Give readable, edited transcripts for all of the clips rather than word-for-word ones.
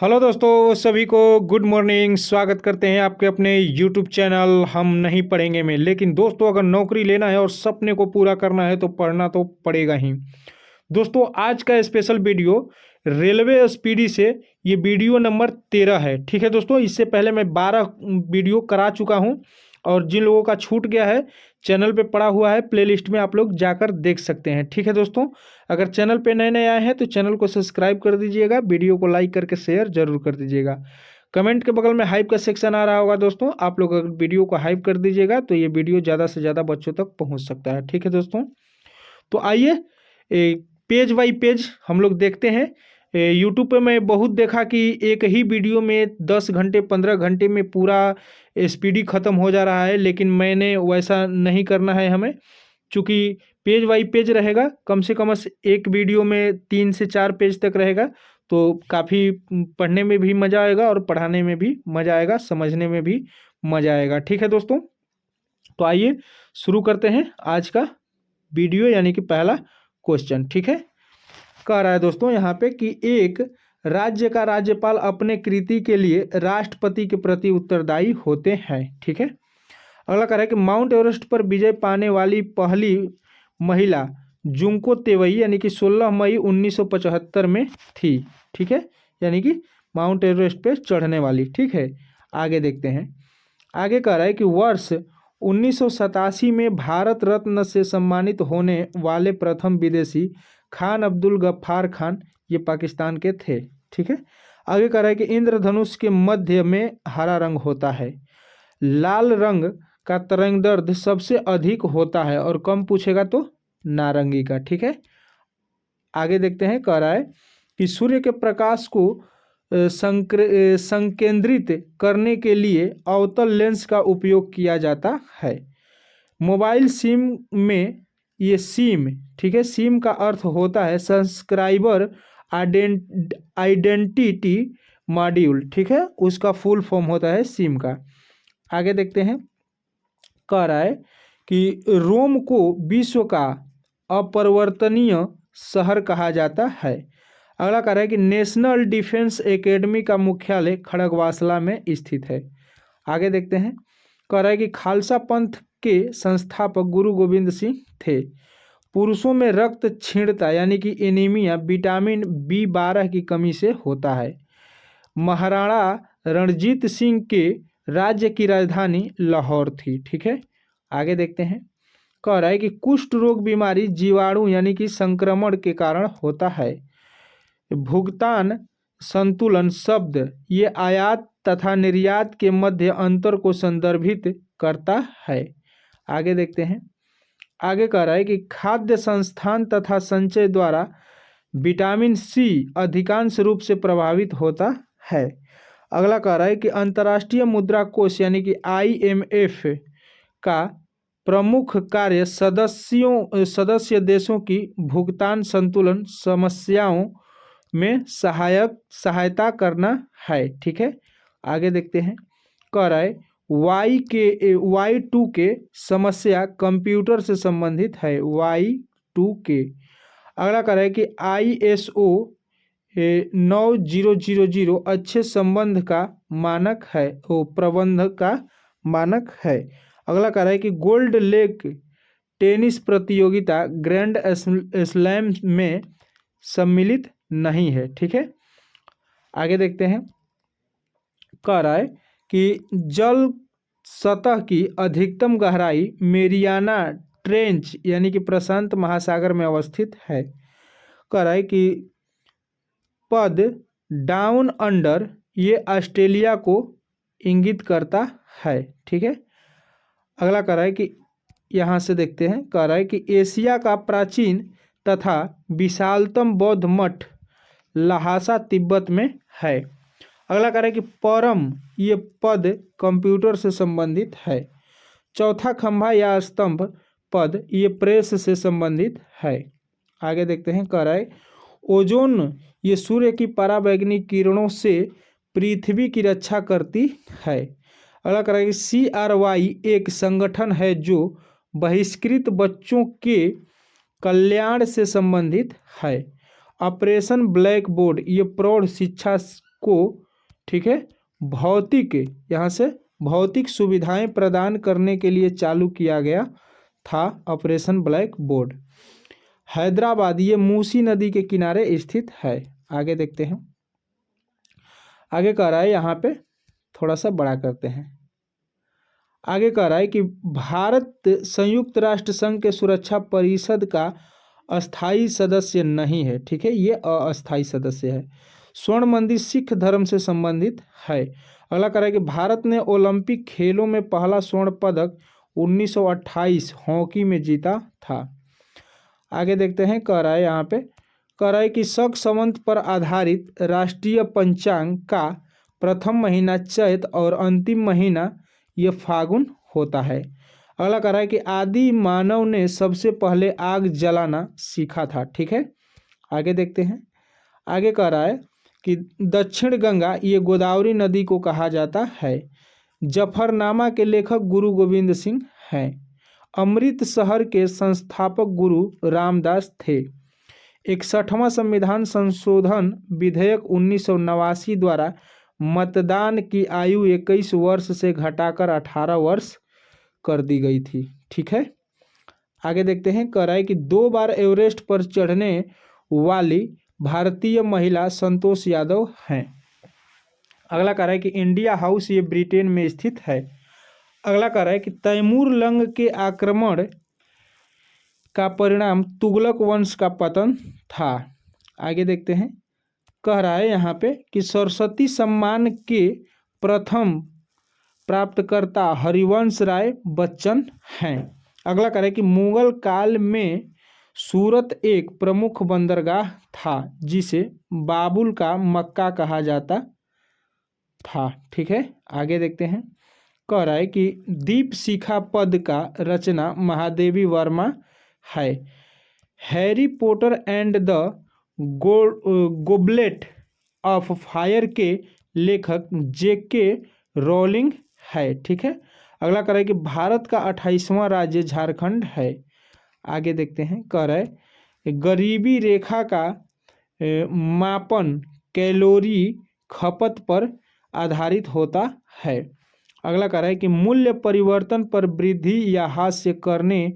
Hello दोस्तों, सभी को गुड मॉर्निंग। स्वागत करते हैं आपके अपने यूट्यूब चैनल हम नहीं पढ़ेंगे में। लेकिन दोस्तों, अगर नौकरी लेना है और सपने को पूरा करना है तो पढ़ना तो पड़ेगा ही। दोस्तों, आज का स्पेशल वीडियो रेलवे स्पीडी से, ये वीडियो नंबर 13 है। ठीक है दोस्तों, इससे पहले मैं 12 वीडियो करा चुका हूँ और जिन लोगों का छूट गया है चैनल पे पड़ा हुआ है, प्लेलिस्ट में आप लोग जाकर देख सकते हैं। ठीक है दोस्तों, अगर चैनल पे नए नए आए हैं तो चैनल को सब्सक्राइब कर दीजिएगा, वीडियो को लाइक करके शेयर जरूर कर दीजिएगा। कमेंट के बगल में हाइप का सेक्शन आ रहा होगा दोस्तों, आप लोग अगर वीडियो को हाइप कर दीजिएगा तो ये वीडियो ज़्यादा से ज़्यादा बच्चों तक पहुँच सकता है। ठीक है दोस्तों, तो आइए पेज बाई पेज हम लोग देखते हैं। यूट्यूब पे मैं बहुत देखा कि एक ही वीडियो में 10 घंटे 15 घंटे में पूरा स्पीडी ख़त्म हो जा रहा है, लेकिन मैंने वैसा नहीं करना है हमें। चूँकि पेज बाई पेज रहेगा, कम से कम एक वीडियो में 3 से 4 पेज तक रहेगा, तो काफ़ी पढ़ने में भी मज़ा आएगा और पढ़ाने में भी मज़ा आएगा, समझने में भी मज़ा आएगा। ठीक है दोस्तों, तो आइए शुरू करते हैं आज का वीडियो, यानी कि पहला क्वेश्चन। ठीक है, कह रहा है दोस्तों यहाँ पे कि एक राज्य का राज्यपाल अपने कृति के लिए राष्ट्रपति के प्रति उत्तरदायी होते हैं। ठीक है, अगला कह रहा है कि माउंट एवरेस्ट पर विजय पाने वाली पहली महिला जुंको तेवई यानी कि 16 मई 1975 में थी। ठीक है, यानी कि माउंट एवरेस्ट पे चढ़ने वाली। ठीक है, आगे देखते हैं। आगे कह रहा है कि वर्ष 1987 में भारत रत्न से सम्मानित होने वाले प्रथम विदेशी खान अब्दुल गफ्फार खान, ये पाकिस्तान के थे। ठीक है, आगे कह रहा है कि इंद्रधनुष के मध्य में हरा रंग होता है, लाल रंग का तरंगदैर्घ्य सबसे अधिक होता है और कम पूछेगा तो नारंगी का। ठीक है, आगे देखते हैं। कह रहा है कि सूर्य के प्रकाश को संकेंद्रित करने के लिए अवतल लेंस का उपयोग किया जाता है। मोबाइल सिम में ये सिम, ठीक है, सिम का अर्थ होता है सब्सक्राइबर आइडेंटिटी मॉड्यूल। ठीक है, उसका फुल फॉर्म होता है सिम का। आगे देखते हैं। कह रहा है कि रोम को विश्व का अपरिवर्तनीय शहर कहा जाता है। अगला कह रहा है कि नेशनल डिफेंस एकेडमी का मुख्यालय खड़गवासला में स्थित है। आगे देखते हैं। कह रहा है कि खालसा पंथ के संस्थापक गुरु गोविंद सिंह थे। पुरुषों में रक्त क्षीणता यानी कि एनीमिया विटामिन B12 की कमी से होता है। महाराणा रणजीत सिंह के राज्य की राजधानी लाहौर थी। ठीक है, आगे देखते हैं। कह रहा है कि कुष्ठ रोग बीमारी जीवाणु यानी कि संक्रमण के कारण होता है। भुगतान संतुलन शब्द ये आयात तथा निर्यात के मध्य अंतर को संदर्भित करता है। आगे देखते हैं। आगे कह रहा है कि खाद्य संस्थान तथा संचय द्वारा विटामिन C अधिकांश रूप से प्रभावित होता है। अगला कह रहा है कि अंतर्राष्ट्रीय मुद्रा कोष यानी कि IMF का प्रमुख कार्य सदस्य देशों की भुगतान संतुलन समस्याओं में सहायता करना है। ठीक है, आगे देखते हैं। कह रहा है Y2K समस्या कंप्यूटर से संबंधित है। Y2K। अगला कह रहा है कि ISO 9000 अच्छे संबंध का मानक है, वो प्रबंध का मानक है। अगला कह रहा है कि गोल्ड लेग टेनिस प्रतियोगिता ग्रैंड स्लैम में सम्मिलित नहीं है। ठीक है, आगे देखते हैं। कह रहा है कि जल सतह की अधिकतम गहराई मेरियाना ट्रेंच यानी कि प्रशांत महासागर में अवस्थित है। कह रहा है कि पद डाउन अंडर ये ऑस्ट्रेलिया को इंगित करता है। ठीक है, अगला कह रहा है कि यहाँ से देखते हैं। कह रहा है कि एशिया का प्राचीन तथा विशालतम बौद्ध मठ लहासा तिब्बत में है। अगला कह रहा है कि परम ये पद कंप्यूटर से संबंधित है। चौथा खंभा या स्तंभ पद ये प्रेस से संबंधित है। आगे देखते हैं। कह रहा है ओजोन ये सूर्य की पराबैंगनी किरणों से पृथ्वी की रक्षा करती है। अगला कह रहा है कि CRY एक संगठन है जो बहिष्कृत बच्चों के कल्याण से संबंधित है। ऑपरेशन ब्लैक बोर्ड ये प्रौढ़ शिक्षा को, ठीक है, भौतिक, यहाँ से भौतिक सुविधाएं प्रदान करने के लिए चालू किया गया था ऑपरेशन ब्लैक बोर्ड। हैदराबाद ये मूसी नदी के किनारे स्थित है। आगे देखते हैं, आगे कह रहा है, यहाँ पे थोड़ा सा बड़ा करते हैं। आगे कह रहा है कि भारत संयुक्त राष्ट्र संघ के सुरक्षा परिषद का अस्थाई सदस्य नहीं है, ठीक है, ये अस्थाई सदस्य है। स्वर्ण मंदिर सिख धर्म से संबंधित है। अगला कह रहा है कि भारत ने ओलंपिक खेलों में पहला स्वर्ण पदक 1928 हॉकी में जीता था। आगे देखते हैं, कह रहा है यहाँ पे, कह रहा है कि शक संवत पर आधारित राष्ट्रीय पंचांग का प्रथम महीना चैत और अंतिम महीना ये फागुन होता है। अगला कह रहा है कि आदि मानव ने सबसे पहले आग जलाना सीखा था, ठीक है। आगे देखते हैं, आगे कह रहा है कि दक्षिण गंगा ये गोदावरी नदी को कहा जाता है। जफरनामा के लेखक गुरु गोविंद सिंह हैं। अमृतसर के संस्थापक गुरु रामदास थे। 61वां संविधान संशोधन विधेयक 1989 द्वारा मतदान की आयु 21 वर्ष से घटाकर 18 वर्ष कर दी गई थी, ठीक है। आगे देखते हैं, कह रहा है कि 2 बार एवरेस्ट पर चढ़ने वाली भारतीय महिला संतोष यादव हैं। अगला कह रहा है कि इंडिया हाउस ये ब्रिटेन में स्थित है। अगला कह रहा है कि तैमूर लंग के आक्रमण का परिणाम तुगलक वंश का पतन था। आगे देखते हैं, कह रहा है यहाँ पे कि सरस्वती सम्मान के प्रथम प्राप्तकर्ता हरिवंश राय बच्चन हैं। अगला कह रहा है कि मुगल काल में सूरत एक प्रमुख बंदरगाह था जिसे बाबुल का मक्का कहा जाता था, ठीक है। आगे देखते हैं, कह रहा है कि दीप शिखा पद का रचना महादेवी वर्मा है। Harry Potter and the goblet of fire के लेखक जेके रोलिंग है, ठीक है। अगला कह रहा है कि भारत का 28वां राज्य झारखंड है। आगे देखते हैं, कह रहा है गरीबी रेखा का मापन कैलोरी खपत पर आधारित होता है। अगला कह रहा है कि मूल्य परिवर्तन पर वृद्धि या हास्य करने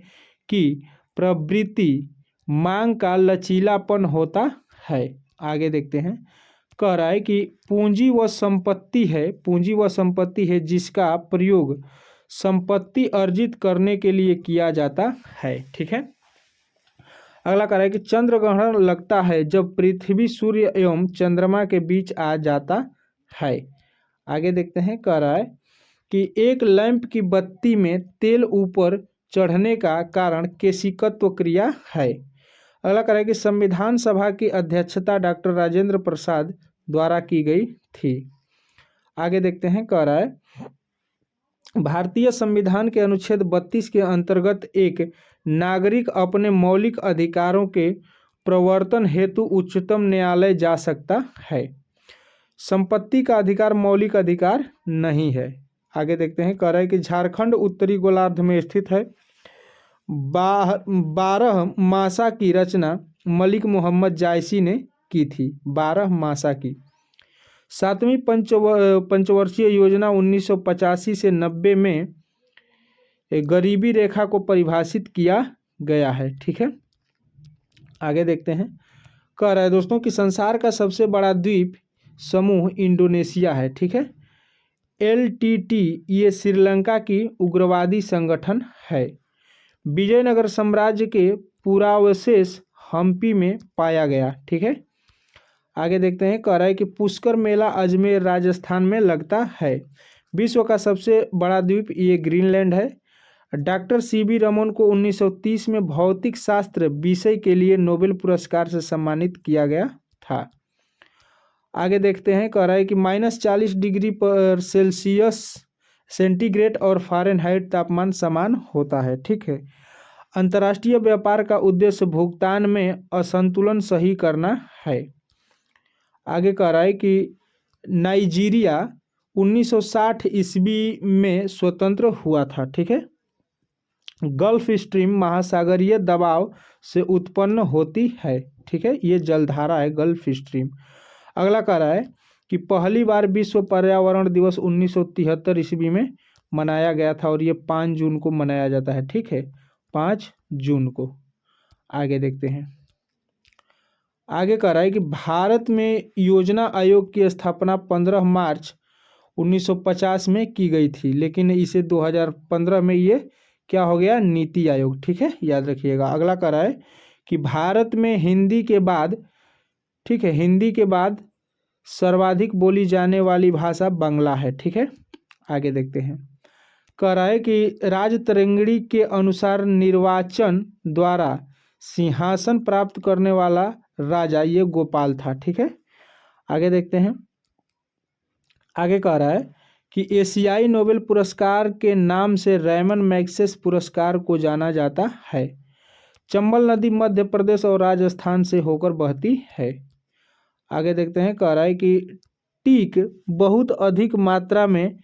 की प्रवृत्ति मांग का लचीलापन होता है। आगे देखते हैं, कह रहा है कि पूंजी वह संपत्ति है जिसका प्रयोग संपत्ति अर्जित करने के लिए किया जाता है, ठीक है। अगला कह रहा है कि चंद्र ग्रहण लगता है जब पृथ्वी सूर्य एवं चंद्रमा के बीच आ जाता है। आगे देखते हैं, कह रहा है कि एक लैंप की बत्ती में तेल ऊपर चढ़ने का कारण केशिकत्व क्रिया है। अगला कह रहा है कि संविधान सभा की अध्यक्षता डॉक्टर राजेंद्र प्रसाद द्वारा की गई थी। आगे देखते हैं, कह रहा है भारतीय संविधान के अनुच्छेद 32 के अंतर्गत एक नागरिक अपने मौलिक अधिकारों के प्रवर्तन हेतु उच्चतम न्यायालय जा सकता है। संपत्ति का अधिकार मौलिक अधिकार नहीं है। आगे देखते हैं, कह रहा है कि झारखंड उत्तरी गोलार्ध में स्थित है। 12 मासा की रचना मलिक मोहम्मद जायसी ने की थी। 12 मासा की 7वीं पंचवर्षीय योजना 1985 से 90 में गरीबी रेखा को परिभाषित किया गया है, ठीक है। आगे देखते हैं, कह रहा है दोस्तों कि संसार का सबसे बड़ा द्वीप समूह इंडोनेशिया है, ठीक है। LTT ये श्रीलंका की उग्रवादी संगठन है। विजयनगर साम्राज्य के पुरावशेष हम्पी में पाया गया, ठीक है। आगे देखते हैं, कह रहा है कि पुष्कर मेला अजमेर राजस्थान में लगता है। विश्व का सबसे बड़ा द्वीप ये ग्रीनलैंड है। डॉक्टर CB रमन को 1930 में भौतिक शास्त्र विषय के लिए नोबेल पुरस्कार से सम्मानित किया गया था। आगे देखते हैं, कह रहा है कि -40 डिग्री पर सेल्सियस सेंटीग्रेड और फ़ारेनहाइट तापमान समान होता है, ठीक है। अंतर्राष्ट्रीय व्यापार का उद्देश्य भुगतान में असंतुलन सही करना है। आगे कह रहा है कि नाइजीरिया 1960 ईस्वी में स्वतंत्र हुआ था, ठीक है। गल्फ स्ट्रीम महासागरीय दबाव से उत्पन्न होती है, ठीक है। ये जलधारा है गल्फ स्ट्रीम। अगला कह रहा है कि पहली बार विश्व पर्यावरण दिवस 1973 ईस्वी में मनाया गया था और ये 5 जून को मनाया जाता है। ठीक है, 5 जून को। आगे देखते हैं। आगे कह रहा है कि भारत में योजना आयोग की स्थापना 15 मार्च 1950 में की गई थी, लेकिन इसे 2015 में ये क्या हो गया, नीति आयोग। ठीक है, याद रखिएगा। अगला कह रहा है कि भारत में हिंदी के बाद, ठीक है, हिंदी के बाद सर्वाधिक बोली जाने वाली भाषा बांग्ला है। ठीक है, आगे देखते हैं। कह रहा है कि राजतरंगिणी के अनुसार निर्वाचन द्वारा सिंहासन प्राप्त करने वाला राजा ये गोपाल था। ठीक है, आगे देखते हैं। आगे कह रहा है कि एशियाई नोबेल पुरस्कार के नाम से रैमन मैग्सेस पुरस्कार को जाना जाता है। चंबल नदी मध्य प्रदेश और राजस्थान से होकर बहती है। आगे देखते हैं। कह रहा है कि टीक बहुत अधिक मात्रा में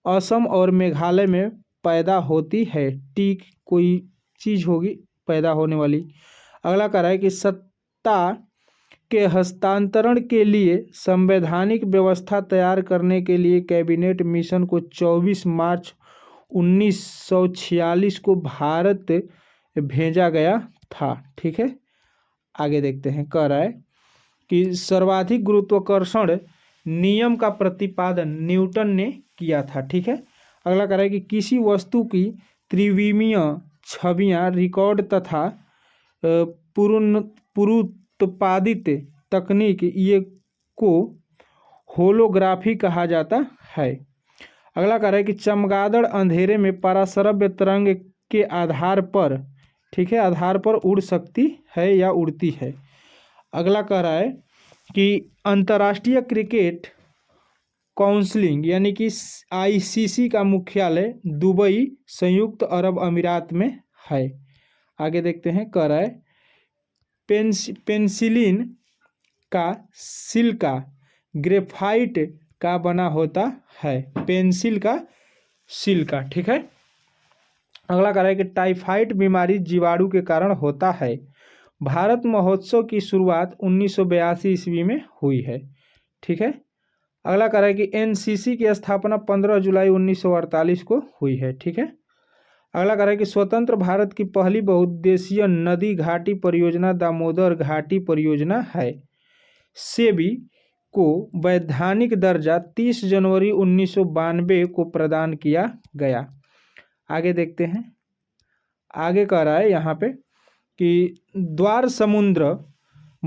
असम और मेघालय में पैदा होती है। टीक कोई चीज़ होगी पैदा होने वाली। अगला कह रहा है कि सत्ता के हस्तांतरण के लिए संवैधानिक व्यवस्था तैयार करने के लिए कैबिनेट मिशन को 24 मार्च 1946 को भारत भेजा गया था। ठीक है, आगे देखते हैं। कह रहा है कि सर्वाधिक गुरुत्वाकर्षण नियम का प्रतिपादन न्यूटन ने किया था। ठीक है, अगला कह रहा है कि किसी वस्तु की त्रिविमीय छवियां रिकॉर्ड तथा पुरुत्पादित तकनीक ये को होलोग्राफी कहा जाता है। अगला कह रहा है कि चमगादड़ अंधेरे में पराश्रव्य तरंग के आधार पर, ठीक है, आधार पर उड़ सकती है या उड़ती है। अगला कह रहा है कि अंतर्राष्ट्रीय क्रिकेट काउंसिल यानी कि आईसीसी का मुख्यालय दुबई संयुक्त अरब अमीरात में है। आगे देखते हैं। कह रहा है पेंसिलिन का सिल्का ग्रेफाइट का बना होता है। पेंसिल का सिल्का। ठीक है, अगला कह रहा है कि टाइफाइड बीमारी जीवाणु के कारण होता है। भारत महोत्सव की शुरुआत 1982 ईस्वी में हुई है। ठीक है, अगला कह रहा है कि एनसीसी की स्थापना 15 जुलाई 1948 को हुई है। ठीक है, अगला कह रहा है कि स्वतंत्र भारत की पहली बहुउद्देशीय नदी घाटी परियोजना दामोदर घाटी परियोजना है। सेबी को वैधानिक दर्जा 30 जनवरी 1992 को प्रदान किया गया। आगे देखते हैं। आगे कह रहा है यहाँ पे कि द्वार समुद्र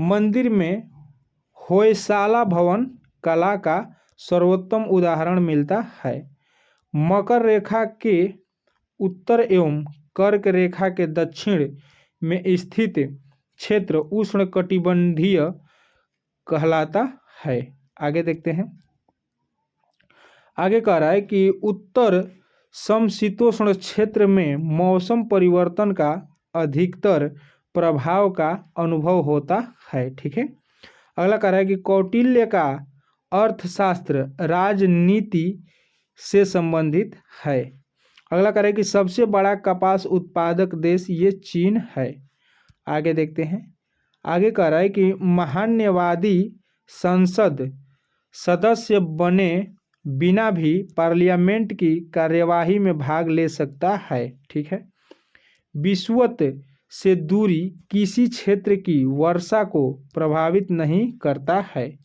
मंदिर में होयसाला भवन कला का सर्वोत्तम उदाहरण मिलता है। मकर रेखा के उत्तर एवं कर्क रेखा के दक्षिण में स्थित क्षेत्र उष्णकटिबंधीय कहलाता है। आगे देखते हैं। आगे कह रहा है कि उत्तर समशीतोष्ण क्षेत्र में मौसम परिवर्तन का अधिकतर प्रभाव का अनुभव होता है। ठीक है, अगला कह रहा है कि कौटिल्य का अर्थशास्त्र राजनीति से संबंधित है। अगला कह रहा है कि सबसे बड़ा कपास उत्पादक देश ये चीन है। आगे देखते हैं। आगे कह रहा है कि महान्यवादी संसद सदस्य बने बिना भी पार्लियामेंट की कार्यवाही में भाग ले सकता है। ठीक है, विषुवत से दूरी किसी क्षेत्र की वर्षा को प्रभावित नहीं करता है।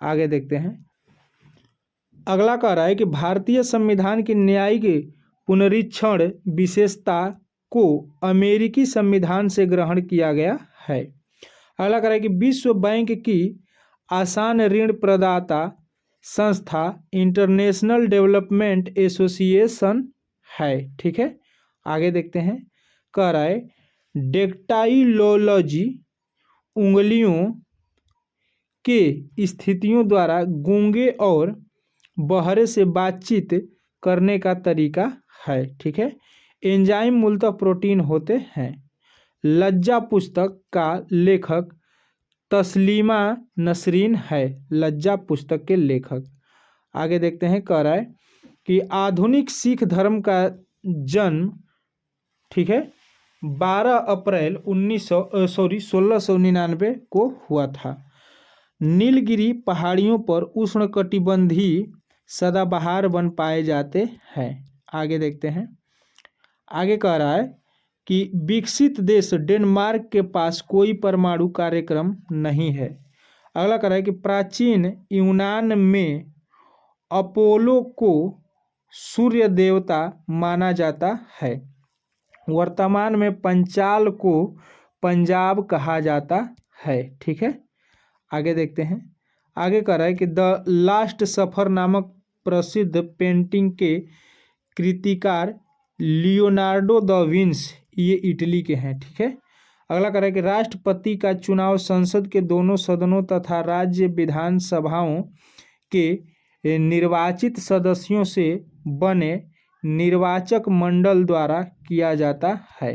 आगे देखते हैं। अगला कह रहा है कि भारतीय संविधान की न्यायिक पुनरीक्षण विशेषता को अमेरिकी संविधान से ग्रहण किया गया है। अगला कह रहा है कि विश्व बैंक की आसान ऋण प्रदाता संस्था इंटरनेशनल डेवलपमेंट एसोसिएशन है। ठीक है, आगे देखते हैं। कह रहा है डेक्टाइलोलॉजी उंगलियों के स्थितियों द्वारा गूंगे और बहरे से बातचीत करने का तरीका है। ठीक है, एंजाइम मूलतः प्रोटीन होते हैं। लज्जा पुस्तक का लेखक तस्लीमा नसरीन है। लज्जा पुस्तक के लेखक। आगे देखते हैं। कह रहा है कि आधुनिक सिख धर्म का जन्म, ठीक है, 12 अप्रैल 1699 को हुआ था। नीलगिरी पहाड़ियों पर उष्णकटिबंधीय सदाबहार वन पाए जाते हैं। आगे देखते हैं। आगे कह रहा है कि विकसित देश डेनमार्क के पास कोई परमाणु कार्यक्रम नहीं है। अगला कह रहा है कि प्राचीन यूनान में अपोलो को सूर्य देवता माना जाता है। वर्तमान में पंचाल को पंजाब कहा जाता है। ठीक है, आगे देखते हैं। आगे कह रहा है कि द लास्ट सफर नामक प्रसिद्ध पेंटिंग के कृतिकार लियोनार्डो द विंस, ये इटली के हैं। ठीक है, अगला कह रहा है कि राष्ट्रपति का चुनाव संसद के दोनों सदनों तथा राज्य विधानसभाओं के निर्वाचित सदस्यों से बने निर्वाचक मंडल द्वारा किया जाता है।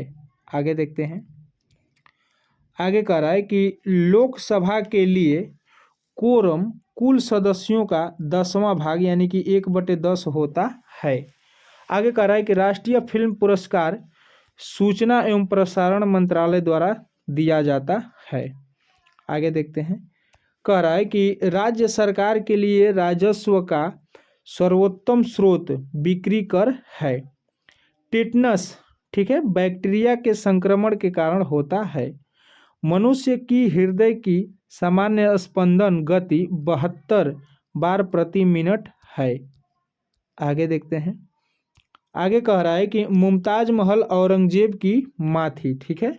आगे देखते हैं। आगे कह रहा है कि लोकसभा के लिए कोरम कुल सदस्यों का 10वां भाग यानी कि 1/10 होता है। आगे कह रहा है कि राष्ट्रीय फिल्म पुरस्कार सूचना एवं प्रसारण मंत्रालय द्वारा दिया जाता है। आगे देखते हैं। कह रहा है कि राज्य सरकार के लिए राजस्व का सर्वोत्तम स्रोत बिक्री कर है। टेटनस, ठीक है, बैक्टीरिया के संक्रमण के कारण होता है। मनुष्य की हृदय की सामान्य स्पंदन गति 72 बार प्रति मिनट है। आगे देखते हैं। आगे कह रहा है कि मुमताज महल औरंगजेब की माँ थी। ठीक है,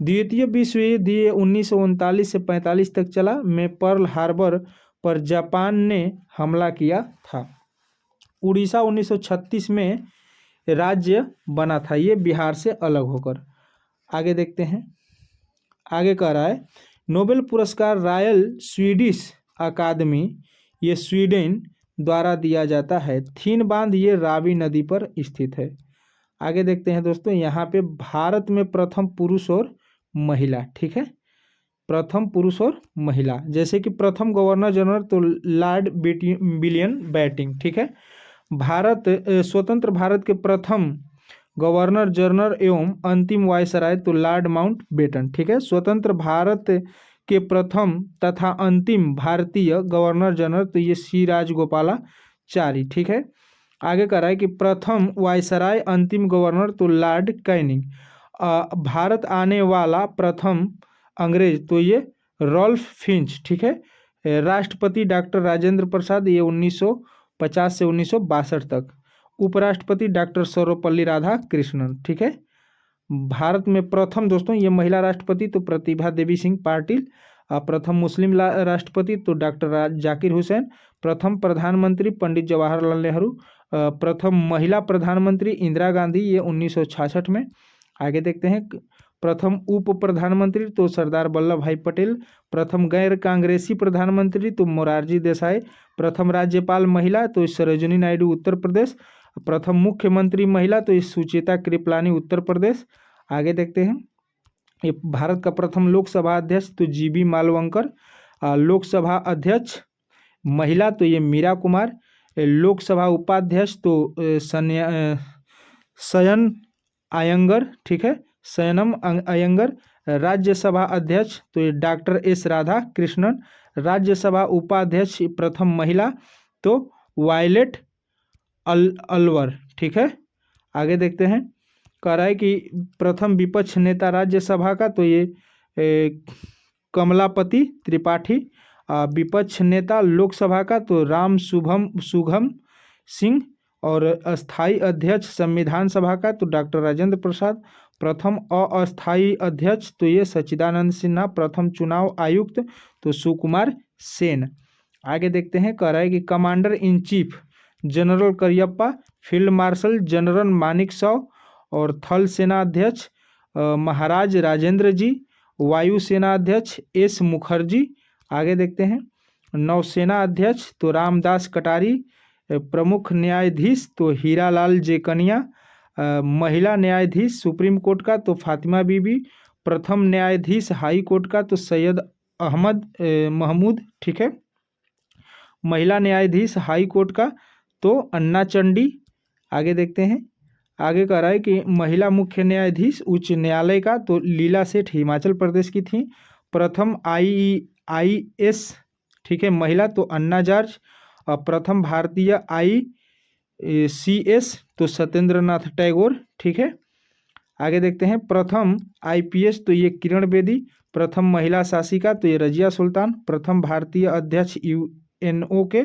द्वितीय विश्व युद्ध 1939 से 45 तक चला, में पर्ल हार्बर पर जापान ने हमला किया था। उड़ीसा 1936 में राज्य बना था, ये बिहार से अलग होकर। आगे देखते हैं। आगे कह रहा है नोबेल पुरस्कार रॉयल स्वीडिश अकादमी, ये स्वीडन द्वारा दिया जाता है। थीन बांध ये रावी नदी पर स्थित है। आगे देखते हैं दोस्तों, यहाँ पे भारत में प्रथम पुरुष और महिला। ठीक है, प्रथम पुरुष और महिला, जैसे कि प्रथम गवर्नर जनरल तो लॉर्ड विलियम बेंटिंक। ठीक है, स्वतंत्र भारत के प्रथम गवर्नर जनरल एवं अंतिम वायसराय तो लॉर्ड माउंटबेटन। ठीक है, स्वतंत्र भारत के प्रथम तथा अंतिम भारतीय गवर्नर जनरल तो ये सी राजगोपालाचारी। ठीक है, आगे कह रहा है कि प्रथम वायसराय अंतिम गवर्नर तो लॉर्ड कैनिंग। भारत आने वाला प्रथम अंग्रेज तो ये रॉल्फ फिंच। ठीक है, राष्ट्रपति डॉक्टर राजेंद्र प्रसाद, ये 1950 से 1962 तक। उपराष्ट्रपति डॉक्टर सर्वपल्ली राधाकृष्णन। ठीक है, भारत में प्रथम दोस्तों ये महिला राष्ट्रपति तो प्रतिभा देवी सिंह पाटिल। प्रथम मुस्लिम राष्ट्रपति तो डॉक्टर जाकिर हुसैन। प्रथम प्रधानमंत्री पंडित जवाहरलाल नेहरू। प्रथम महिला प्रधानमंत्री इंदिरा गांधी, ये 1966 में। आगे देखते हैं। प्रथम उप प्रधानमंत्री तो सरदार वल्लभ भाई पटेल। प्रथम गैर कांग्रेसी प्रधानमंत्री तो मोरारजी देसाई। प्रथम राज्यपाल महिला तो सरोजिनी नायडू उत्तर प्रदेश। प्रथम मुख्यमंत्री महिला तो सुचेता कृपलानी उत्तर प्रदेश। आगे देखते हैं। ये भारत का प्रथम लोकसभा अध्यक्ष तो जीबी मालवंकर। लोकसभा अध्यक्ष महिला तो ये मीरा कुमार। लोकसभा उपाध्यक्ष तो शयन अयंगर। ठीक है, शयनम अयंगर। राज्यसभा अध्यक्ष तो ये डॉक्टर एस राधा कृष्णन। राज्यसभा उपाध्यक्ष प्रथम महिला तो वायलेट अलवर। ठीक है, आगे देखते हैं। कह रहा है कि प्रथम विपक्ष नेता राज्यसभा का तो ये कमलापति त्रिपाठी। विपक्ष नेता लोकसभा का तो राम सुगम सिंह। और अस्थाई अध्यक्ष संविधान सभा का तो डॉक्टर राजेंद्र प्रसाद। प्रथम अस्थाई अध्यक्ष तो ये सच्चिदानंद सिन्हा। प्रथम चुनाव आयुक्त तो सुकुमार सेन। आगे देखते हैं। कह रहा है कि commander in chief general Cariappa. Field marshal general Manik Shaw. और थल सेना अध्यक्ष महाराज राजेंद्र जी। वायु सेना अध्यक्ष एस मुखर्जी। आगे देखते हैं। नौसेना अध्यक्ष तो रामदास कटारी। प्रमुख न्यायाधीश तो हीरालाल जेकनिया। महिला न्यायाधीश सुप्रीम कोर्ट का तो फातिमा बीबी। प्रथम न्यायाधीश हाई कोर्ट का तो सैयद अहमद महमूद। ठीक है, महिला न्यायाधीश हाई कोर्ट का तो अन्ना चंडी। आगे देखते हैं। आगे कह रहा है कि महिला मुख्य न्यायाधीश उच्च न्यायालय का तो लीला सेठ हिमाचल प्रदेश की थी। प्रथम IAS ठीक है। महिला तो अन्ना जॉर्ज। और प्रथम भारतीय ICS तो सत्येंद्र नाथ टैगोर, ठीक है। आगे देखते हैं, प्रथम IPS तो ये किरण बेदी। प्रथम महिला शासिका तो ये रजिया सुल्तान। प्रथम भारतीय अध्यक्ष UNO के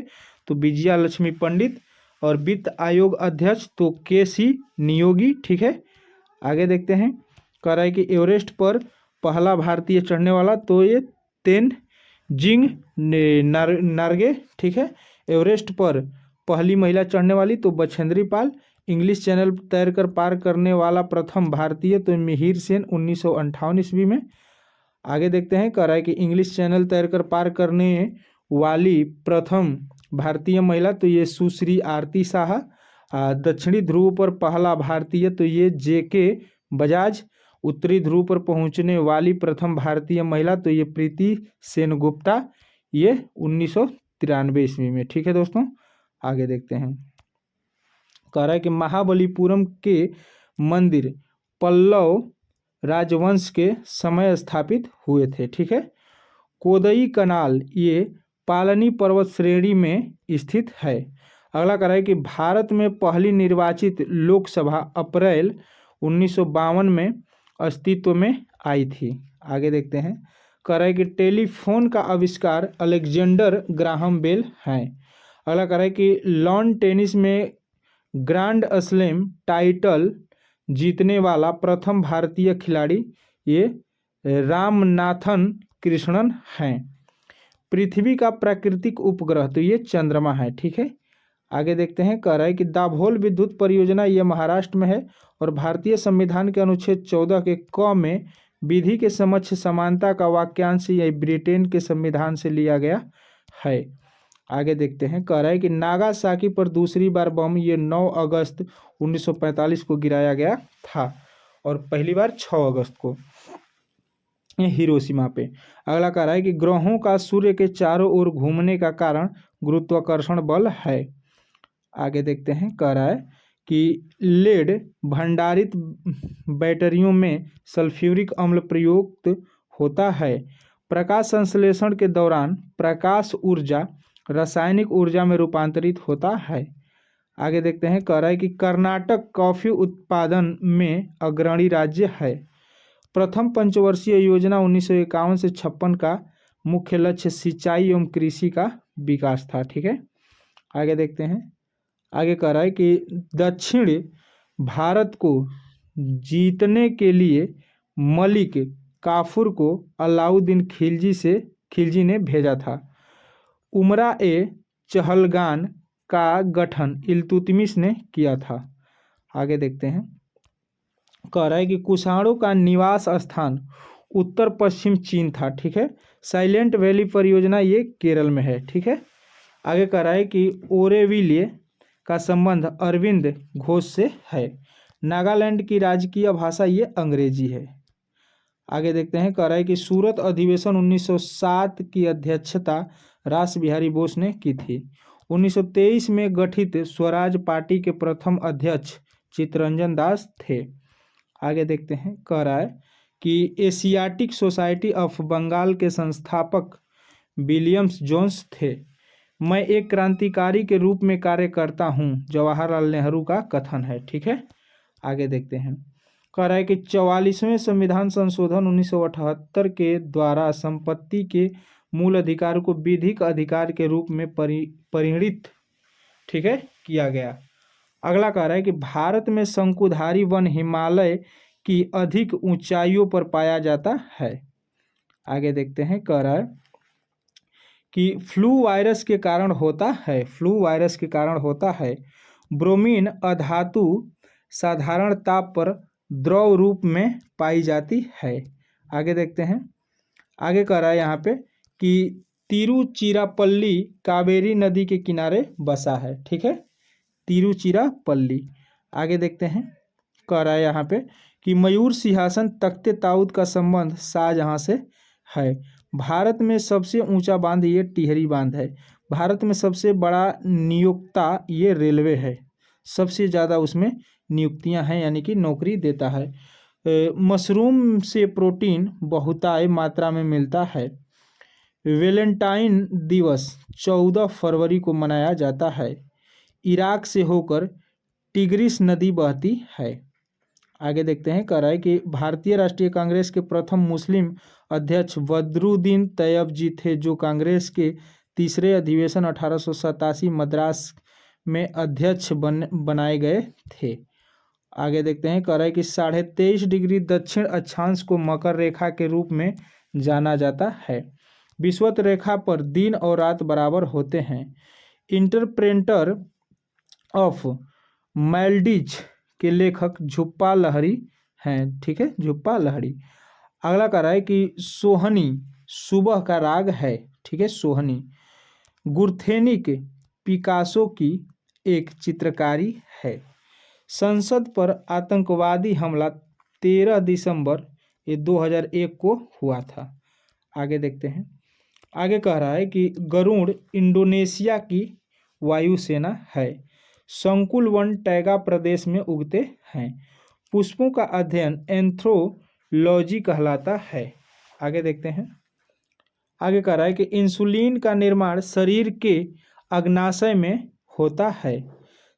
तो विजया लक्ष्मी पंडित। और वित्त आयोग अध्यक्ष तो KC नियोगी, ठीक है। आगे देखते हैं, कह रहा है कि एवरेस्ट पर पहला भारतीय चढ़ने वाला तो ये तेनजिंग नार्गे, ठीक है। एवरेस्ट पर पहली महिला चढ़ने वाली तो बछेंद्री पाल। इंग्लिश चैनल तैरकर पार करने वाला प्रथम भारतीय तो मिहिर सेन 1958 ईस्वी में। आगे देखते हैं, कह रहा है कि इंग्लिश चैनल तैरकर पार करने वाली प्रथम भारतीय महिला तो ये सुश्री आरती साहा। दक्षिणी ध्रुव पर पहला भारतीय तो ये JK बजाज। उत्तरी ध्रुव पर पहुंचने वाली प्रथम भारतीय महिला तो ये प्रीति सेनगुप्ता, ये 1993 ईस्वी में, ठीक है दोस्तों। आगे देखते हैं, कह रहा है कि महाबलीपुरम के मंदिर पल्लव राजवंश के समय स्थापित हुए थे, ठीक है। कोदई कनाल ये पालनी पर्वत श्रेणी में स्थित है। अगला कह रहा है कि भारत में पहली निर्वाचित लोकसभा अप्रैल 1952 में अस्तित्व में आई थी। आगे देखते हैं, कह रहा है कि टेलीफोन का आविष्कार अलेक्जेंडर ग्राहम बेल हैं। अगला कह रहा है कि लॉन टेनिस में ग्रैंड स्लैम टाइटल जीतने वाला प्रथम भारतीय खिलाड़ी ये रामनाथन कृष्णन हैं। पृथ्वी का प्राकृतिक उपग्रह तो ये चंद्रमा है, ठीक है। आगे देखते हैं, कह रहा है कि दाभोल विद्युत परियोजना ये महाराष्ट्र में है और भारतीय संविधान के अनुच्छेद 14 के क में विधि के समक्ष समानता का वाक्यांश ये ब्रिटेन के संविधान से लिया गया है। आगे देखते हैं, कह रहा है कि नागासाकी पर दूसरी बार बम ये 9 अगस्त 1945 को गिराया गया था और पहली बार 6 अगस्त को हिरोशिमा पे। अगला कह रहा है कि ग्रहों का सूर्य के चारों ओर घूमने का कारण गुरुत्वाकर्षण बल है। आगे देखते हैं, कह रहा है कि लेड भंडारित बैटरियों में सल्फ्यूरिक अम्ल प्रयुक्त होता है। प्रकाश संश्लेषण के दौरान प्रकाश ऊर्जा रासायनिक ऊर्जा में रूपांतरित होता है। आगे देखते हैं, कह रहा है कि कर्नाटक कॉफी उत्पादन में अग्रणी राज्य है। प्रथम पंचवर्षीय योजना 1951 से 56 का मुख्य लक्ष्य सिंचाई एवं कृषि का विकास था, ठीक है। आगे देखते हैं, आगे कह रहा है कि दक्षिण भारत को जीतने के लिए मलिक काफूर को अलाउद्दीन खिलजी ने भेजा था। उमरा ए चहलगान का गठन इल्तुतमिश ने किया था। आगे देखते हैं, कह रहा है कि कुषाणों का निवास स्थान उत्तर पश्चिम चीन था, ठीक है। साइलेंट वैली परियोजना ये केरल में है, ठीक है। आगे कह रहा है कि ओरेविले का संबंध अरविंद घोष से है। नागालैंड की राजकीय भाषा ये अंग्रेजी है। आगे देखते हैं, कह रहा है कि सूरत अधिवेशन 1907 की अध्यक्षता रास बिहारी बोस ने की थी। 1923 में गठित स्वराज पार्टी के प्रथम अध्यक्ष चित्तरंजन दास थे। आगे देखते हैं, कह रहा है कि एशियाटिक सोसाइटी ऑफ बंगाल के संस्थापक विलियम्स जोन्स थे। मैं एक क्रांतिकारी के रूप में कार्य करता हूं, जवाहरलाल नेहरू का कथन है, ठीक है। आगे देखते हैं, कह रहा है कि 44वें संविधान संशोधन 1978 के द्वारा संपत्ति के मूल अधिकार को विधिक अधिकार के रूप में परिणित, ठीक है, किया गया। अगला कह रहा है कि भारत में शंकुधारी वन हिमालय की अधिक ऊंचाइयों पर पाया जाता है। आगे देखते हैं, कह रहा है कि फ्लू वायरस के कारण होता है। ब्रोमीन अधातु साधारण ताप पर द्रव रूप में पाई जाती है। आगे देखते हैं, आगे कह रहा है यहाँ पे कि तिरुचिरापल्ली कावेरी नदी के किनारे बसा है, ठीक है, तिरुचिरापल्ली। आगे देखते हैं, कह रहा है यहाँ पे कि मयूर सिंहासन तख्ते ताऊद का संबंध शाहजहां से है। भारत में सबसे ऊंचा बांध ये टिहरी बांध है। भारत में सबसे बड़ा नियोक्ता ये रेलवे है, सबसे ज़्यादा उसमें नियुक्तियां हैं, यानी कि नौकरी देता है। मशरूम से प्रोटीन बहुतायत मात्रा में मिलता है। वैलेंटाइन दिवस 14 फरवरी को मनाया जाता है। इराक से होकर टिग्रिस नदी बहती है। आगे देखते हैं, कह रहा है कि भारतीय राष्ट्रीय कांग्रेस के प्रथम मुस्लिम अध्यक्ष बदरुद्दीन तैयब थे, जो कांग्रेस के तीसरे अधिवेशन 1887 मद्रास में अध्यक्ष बनाए गए थे। आगे देखते हैं, कह रहा है कि 23.5 डिग्री दक्षिण अक्षांश को मकर रेखा के रूप में जाना जाता है। विषुवत रेखा पर दिन और रात बराबर होते हैं। इंटरप्रेटर ऑफ माल्डीज के लेखक झुप्पा लाहिरी हैं। ठीक है, झुप्पा लाहिरी। अगला कह रहा है कि सोहनी सुबह का राग है। ठीक है, सोहनी गुरथेनिक पिकासो की एक चित्रकारी है। संसद पर आतंकवादी हमला 13 दिसंबर 2001 को हुआ था। आगे देखते हैं, आगे कह रहा है कि गरुड़ इंडोनेशिया की वायुसेना है। संकुल वन टैगा प्रदेश में उगते हैं। पुष्पों का अध्ययन एंथ्रोलॉजी कहलाता है। आगे देखते हैं, आगे कह रहा है कि इंसुलिन का निर्माण शरीर के अग्नाशय में होता है।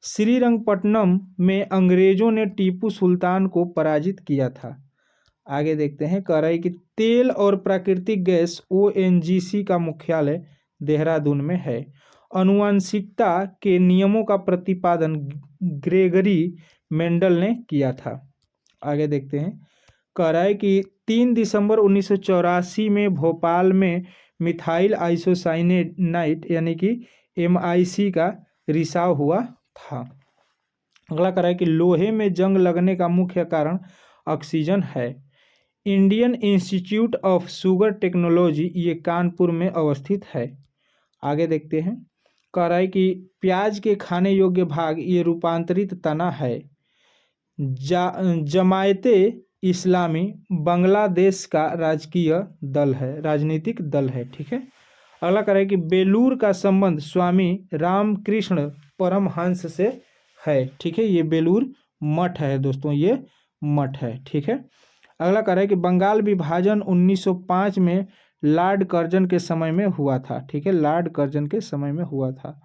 श्रीरंगपट्टनम में अंग्रेजों ने टीपू सुल्तान को पराजित किया था। आगे देखते हैं, कह रहा है कि तेल और प्राकृतिक गैस ONGC का मुख्यालय देहरादून में है। आनुवंशिकता के नियमों का प्रतिपादन ग्रेगरी मेंडल ने किया था। आगे देखते हैं, कह रहा है कि 3 दिसंबर 1984 में भोपाल में मिथाइल आइसोसाइनेट यानी कि MIC का रिसाव हुआ था। अगला कह रहा है कि लोहे में जंग लगने का मुख्य कारण ऑक्सीजन है। Indian institute of sugar technology ये कानपुर में अवस्थित है। आगे देखते हैं, कह रहा है कि प्याज के खाने योग्य भाग ये रूपांतरित तना है। जमायते इस्लामी बांग्लादेश का राजकीय दल है, राजनीतिक दल है। ठीक है, अगला कह रहा है कि बेलूर का संबंध स्वामी रामकृष्ण परमहंस से है। ठीक है, ये बेलूर मठ है दोस्तों, ये मठ है। ठीक है, अगला कह रहा है कि बंगाल विभाजन 1905 में लॉर्ड कर्जन के समय में हुआ था। ठीक है, लॉर्ड कर्जन के समय में हुआ था।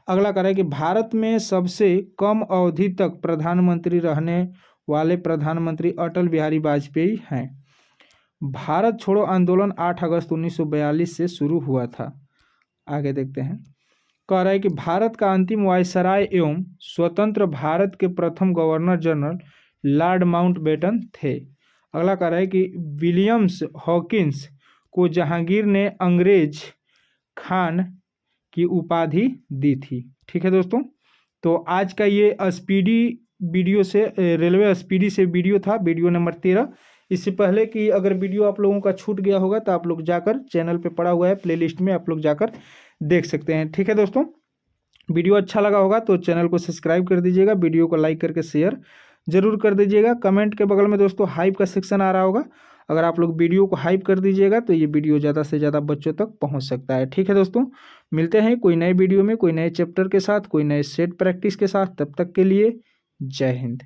अगला कह रहा है कि भारत में सबसे कम अवधि तक प्रधानमंत्री रहने वाले प्रधानमंत्री अटल बिहारी वाजपेयी हैं। भारत छोड़ो आंदोलन 8 अगस्त 1942 से शुरू हुआ था। आगे देखते हैं, कह रहा है कि भारत का अंतिम वायसराय एवं स्वतंत्र भारत के प्रथम गवर्नर जनरल लॉर्ड माउंटबेटन थे। अगला कह रहा है कि विलियम्स हॉकिंस को जहांगीर ने अंग्रेज खान की उपाधि दी थी। ठीक है दोस्तों, तो आज का ये स्पीडी वीडियो से रेलवे स्पीडी से वीडियो था, वीडियो नंबर 13। इससे पहले कि अगर वीडियो आप लोगों का छूट गया होगा तो आप लोग जाकर चैनल पे पड़ा हुआ है प्लेलिस्ट में, आप लोग जाकर देख सकते हैं। ठीक है दोस्तों, वीडियो अच्छा लगा होगा तो चैनल को सब्सक्राइब कर दीजिएगा, वीडियो को लाइक करके शेयर जरूर कर दीजिएगा। कमेंट के बगल में दोस्तों हाइप का सेक्शन आ रहा होगा, अगर आप लोग वीडियो को हाइप कर दीजिएगा तो ये वीडियो ज़्यादा से ज़्यादा बच्चों तक पहुंच सकता है। ठीक है दोस्तों, मिलते हैं कोई नए वीडियो में, कोई नए चैप्टर के साथ, कोई नए सेट प्रैक्टिस के साथ। तब तक के लिए जय हिंद।